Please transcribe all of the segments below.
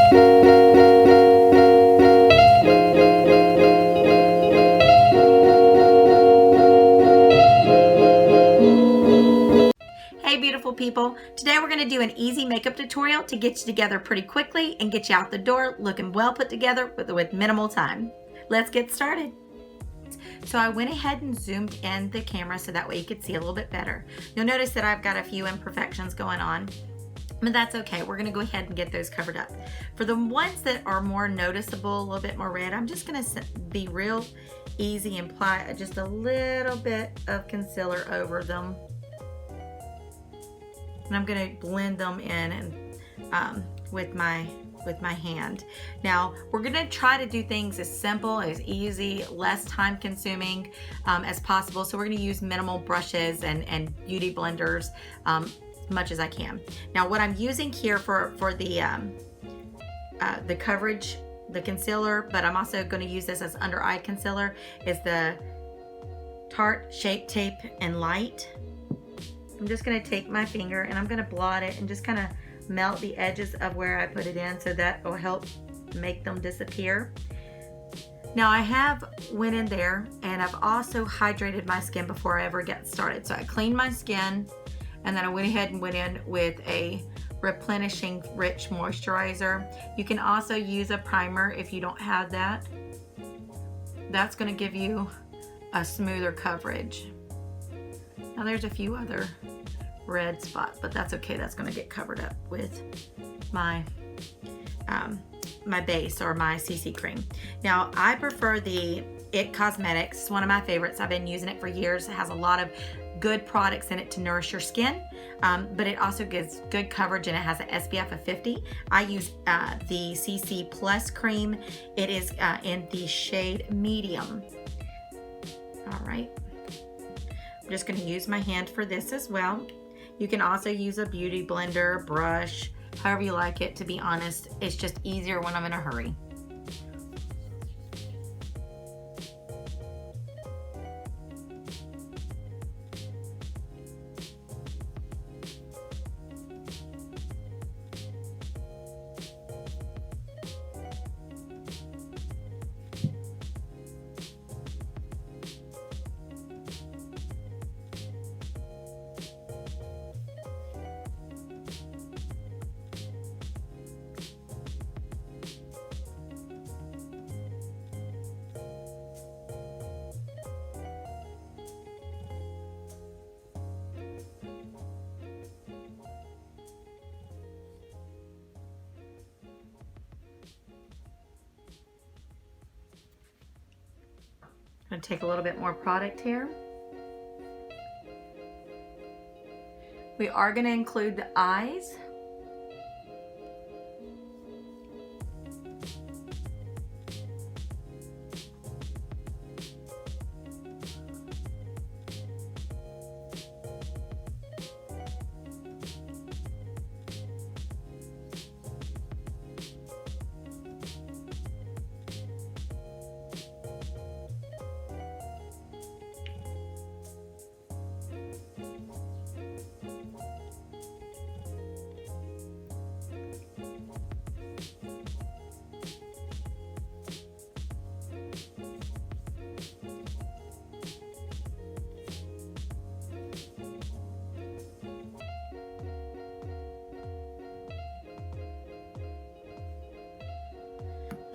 Hey beautiful people, today we're going to do an easy makeup tutorial to get you together pretty quickly and get you out the door looking well put together with minimal time. Let's get started. So I went ahead and zoomed in the camera so that way you could see a little bit better. You'll notice that I've got a few imperfections going on, but that's okay. We're going to go ahead and get those covered up. For the ones that are more noticeable, a little bit more red, I'm just going to be real easy and apply just a little bit of concealer over them. And I'm going to blend them in and with my hand. Now we're going to try to do things as simple, as easy, less time consuming as possible. So we're going to use minimal brushes and beauty blenders as much as I can. Now what I'm using here for the coverage, the concealer, but I'm also going to use this as under eye concealer, is the Tarte Shape Tape and Light. I'm just going to take my finger and I'm going to blot it and just kind of melt the edges of where I put it in, so that will help make them disappear. Now I have went in there and I've also hydrated my skin before I ever get started. So I cleaned my skin and then I went ahead and went in with a replenishing rich moisturizer. You can also use a primer if you don't have that. That's going to give you a smoother coverage. Now there's a few other red spots, but that's okay. That's going to get covered up with my my base or my CC cream. Now I prefer the IT Cosmetics. It's one of my favorites. I've been using it for years. It has a lot of good products in it to nourish your skin, but it also gives good coverage and it has an SPF of 50. I use the CC Plus cream. It is in the shade medium. All right. I'm just going to use my hand for this as well. You can also use a beauty blender, brush, however you like it. To be honest, it's just easier when I'm in a hurry. I'm going to take a little bit more product here. We are going to include the eyes.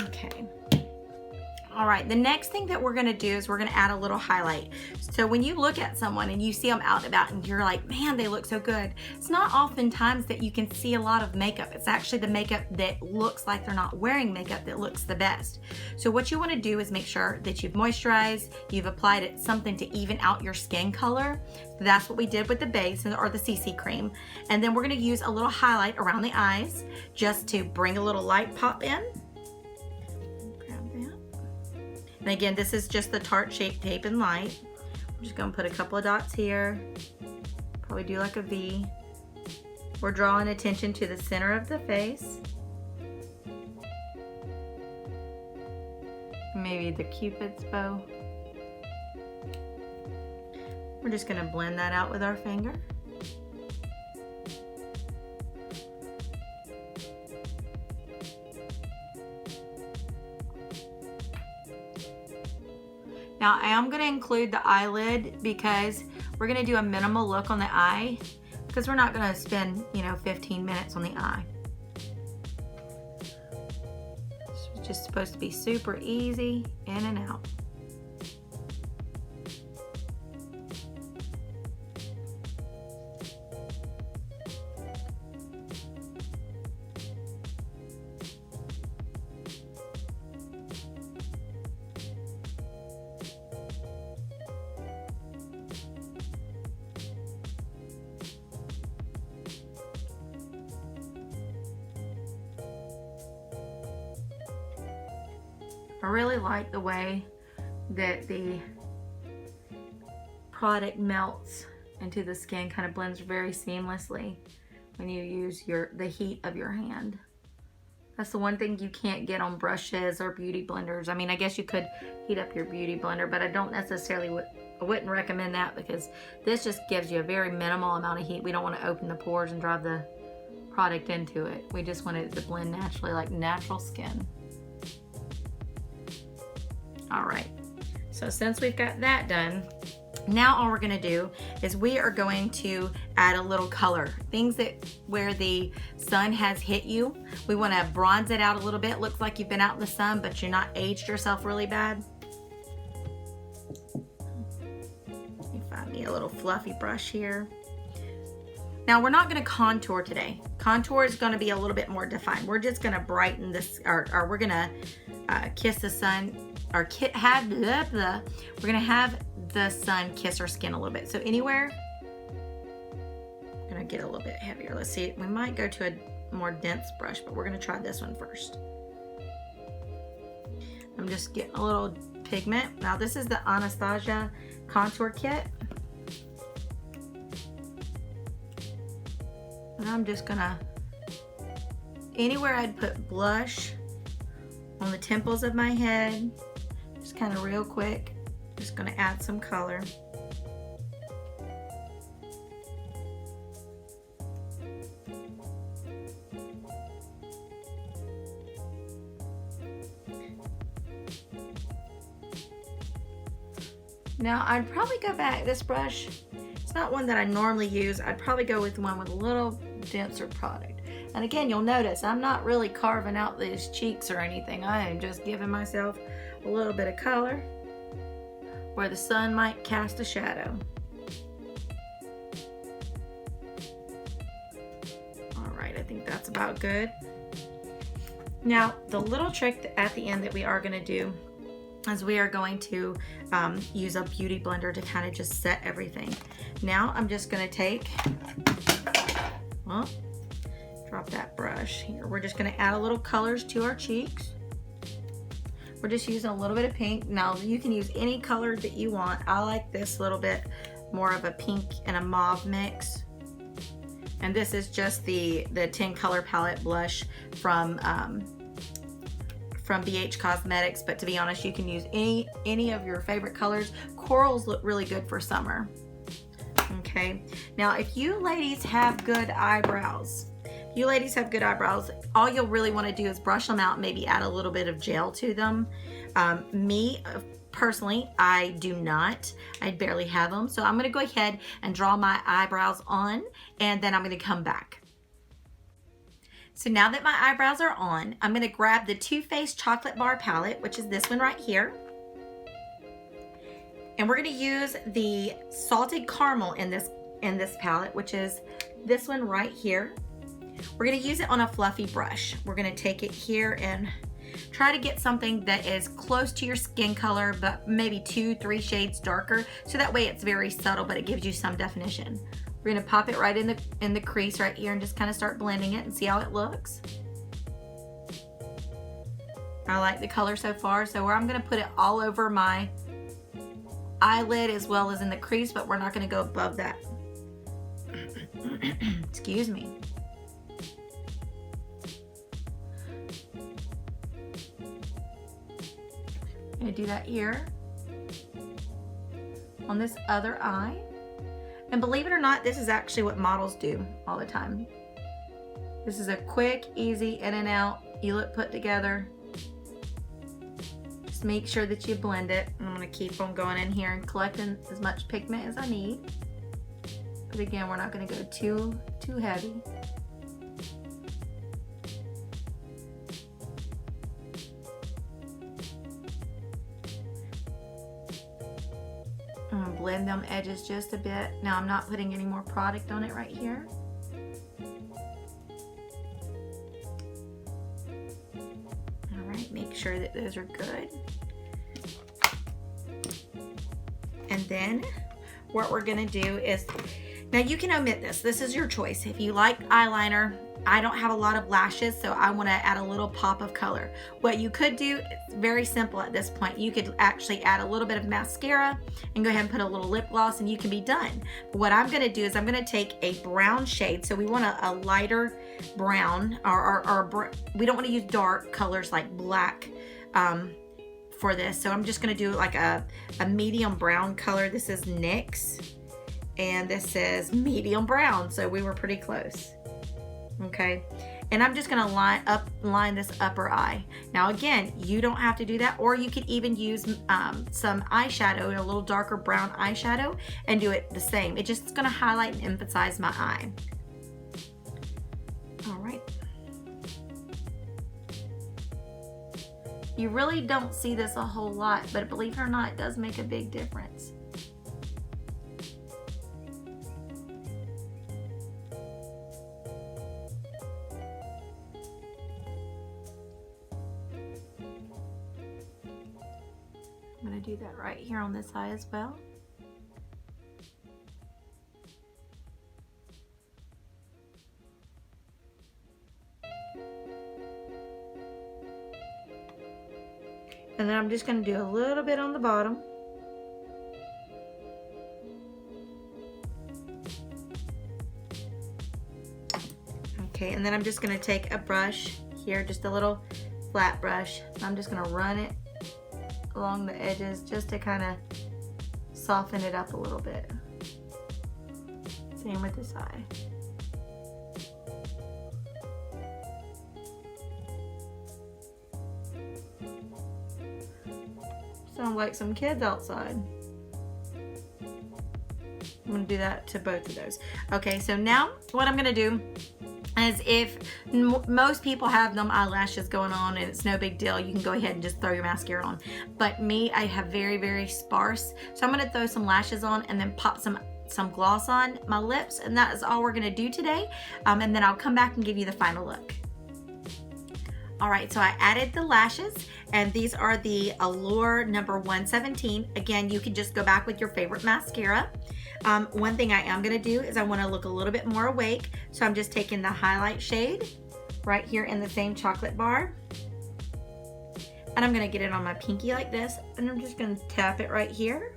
Okay. All right, the next thing that we're gonna do is we're gonna add a little highlight. So when you look at someone and you see them out and about and you're like, man, they look so good. It's not oftentimes that you can see a lot of makeup. It's actually the makeup that looks like they're not wearing makeup that looks the best. So what you wanna do is make sure that you've moisturized, you've applied it something to even out your skin color. That's what we did with the base or the CC cream. And then we're gonna use a little highlight around the eyes just to bring a little light pop in. And again, this is just the Tarte Shape Tape and Light. I'm just gonna put a couple of dots here. Probably do like a V. We're drawing attention to the center of the face. Maybe the Cupid's bow. We're just gonna blend that out with our finger. Now I am gonna include the eyelid because we're gonna do a minimal look on the eye because we're not gonna spend, 15 minutes on the eye. It's just supposed to be super easy in and out. I really like the way that the product melts into the skin, kind of blends very seamlessly when you use the heat of your hand. That's the one thing you can't get on brushes or beauty blenders. I mean, I guess you could heat up your beauty blender, but I don't necessarily I wouldn't recommend that because this just gives you a very minimal amount of heat. We don't want to open the pores and drive the product into it. We just want it to blend naturally like natural skin. All right, so since we've got that done, now all we're gonna do is we are going to add a little color. Things that where the sun has hit you, we wanna bronze it out a little bit. Looks like you've been out in the sun, but you're not aged yourself really bad. Let me find me a little fluffy brush here. Now we're not gonna contour today. Contour is gonna be a little bit more defined. We're just gonna brighten this, or we're gonna kiss the sun, or we're gonna have the sun kiss our skin a little bit. So anywhere, I'm gonna get a little bit heavier. Let's see, we might go to a more dense brush, but we're gonna try this one first. I'm just getting a little pigment. Now this is the Anastasia contour kit. And I'm just gonna, anywhere I'd put blush, on the temples of my head, just kind of real quick, just gonna add some color. Now I'd probably go back, this brush, it's not one that I normally use. I'd probably go with one with a little denser product. And again, you'll notice I'm not really carving out these cheeks or anything. I am just giving myself a little bit of color where the sun might cast a shadow. All right, I think that's about good. Now, the little trick at the end that we are gonna do is we are going to use a beauty blender to kind of just set everything. Now, I'm just gonna take, well, drop that brush here. We're just gonna add a little colors to our cheeks. We're just using a little bit of pink. Now you can use any color that you want. I like this little bit more of a pink and a mauve mix. And this is just the 10 color palette blush from BH Cosmetics, but to be honest, you can use any of your favorite colors. Corals look really good for summer. Okay, now if you ladies have good eyebrows, all you'll really want to do is brush them out, maybe add a little bit of gel to them. Me, personally, I do not. I barely have them. So I'm going to go ahead and draw my eyebrows on, and then I'm going to come back. So now that my eyebrows are on, I'm going to grab the Too Faced Chocolate Bar Palette, which is this one right here. And we're going to use the Salted Caramel in this palette, which is this one right here. We're going to use it on a fluffy brush. We're going to take it here and try to get something that is close to your skin color, but maybe 2-3 shades darker. So that way it's very subtle, but it gives you some definition. We're going to pop it right in the crease right here and just kind of start blending it and see how it looks. I like the color so far. So I'm going to put it all over my eyelid as well as in the crease, but we're not going to go above that. Excuse me. I'm going to do that here on this other eye. And believe it or not, this is actually what models do all the time. This is a quick, easy in and out. You look put together. just make sure that you blend it. I'm gonna keep on going in here and collecting as much pigment as I need. But again, we're not gonna go too heavy. I'm gonna blend them edges just a bit. Now I'm not putting any more product on it right here. All right, make sure that those are good. And then what we're gonna do is, now you can omit this. This is your choice. If you like eyeliner, I don't have a lot of lashes, so I wanna add a little pop of color. What you could do, it's very simple at this point. You could actually add a little bit of mascara and go ahead and put a little lip gloss and you can be done. But what I'm gonna do is I'm gonna take a brown shade. So we want a lighter brown, or we don't wanna use dark colors like black for this. So I'm just gonna do like a medium brown color. This is NYX, and this is medium brown. So we were pretty close. Okay, and I'm just gonna line this upper eye. Now again, you don't have to do that, or you could even use some eyeshadow, a little darker brown eyeshadow, and do it the same. It's just gonna highlight and emphasize my eye. All right. You really don't see this a whole lot, but believe it or not, it does make a big difference. I'm going to do that right here on this eye as well. And then I'm just going to do a little bit on the bottom. Okay, and then I'm just going to take a brush here, just a little flat brush. I'm just going to run it along the edges just to kind of soften it up a little bit. Same with this eye. Sound like some kids outside. I'm gonna do that to both of those. Okay, so now what I'm gonna do is, if most people have them eyelashes going on and it's no big deal, you can go ahead and just throw your mascara on. But me, I have very, very sparse. So I'm gonna throw some lashes on and then pop some gloss on my lips, and that is all we're gonna do today. And then I'll come back and give you the final look. All right, so I added the lashes, and these are the Allure number 117. Again, you can just go back with your favorite mascara. One thing I am gonna do is I wanna look a little bit more awake, so I'm just taking the highlight shade right here in the same chocolate bar, and I'm gonna get it on my pinky like this, and I'm just gonna tap it right here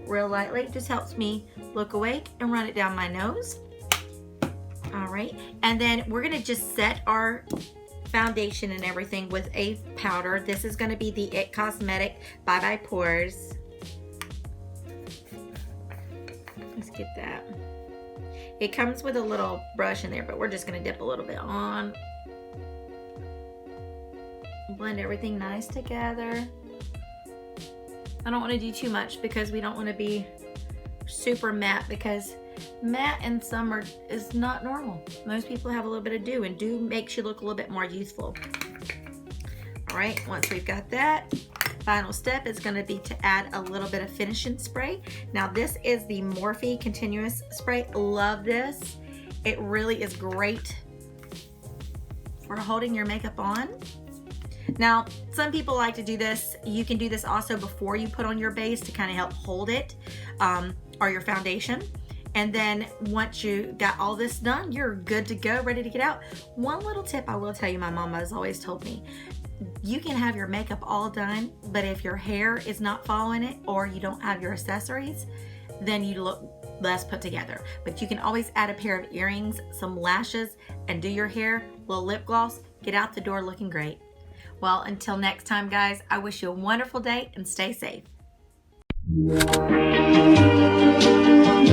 real lightly. It just helps me look awake, and run it down my nose. All right, and then we're gonna just set our foundation and everything with a powder. This is going to be the IT Cosmetic Bye Bye Pores. Let's get that. It comes with a little brush in there, but we're just going to dip a little bit on. Blend everything nice together. I don't want to do too much because we don't want to be super matte, because matte in summer is not normal. Most people have a little bit of dew, and dew makes you look a little bit more youthful. All right, once we've got that, final step is going to be to add a little bit of finishing spray. Now this is the Morphe Continuous Spray. Love this. It really is great for holding your makeup on. Now, some people like to do this. You can do this also before you put on your base to kind of help hold it, or your foundation. And then once you got all this done, you're good to go, ready to get out. One little tip I will tell you, my mama has always told me, you can have your makeup all done, but if your hair is not following it, or you don't have your accessories, then you look less put together. But you can always add a pair of earrings, some lashes, and do your hair, a little lip gloss, get out the door looking great. Well, until next time, guys, I wish you a wonderful day and stay safe.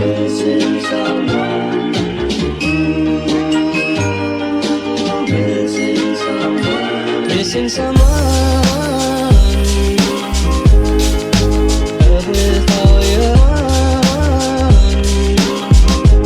Missing someone. Missing someone. Missing someone.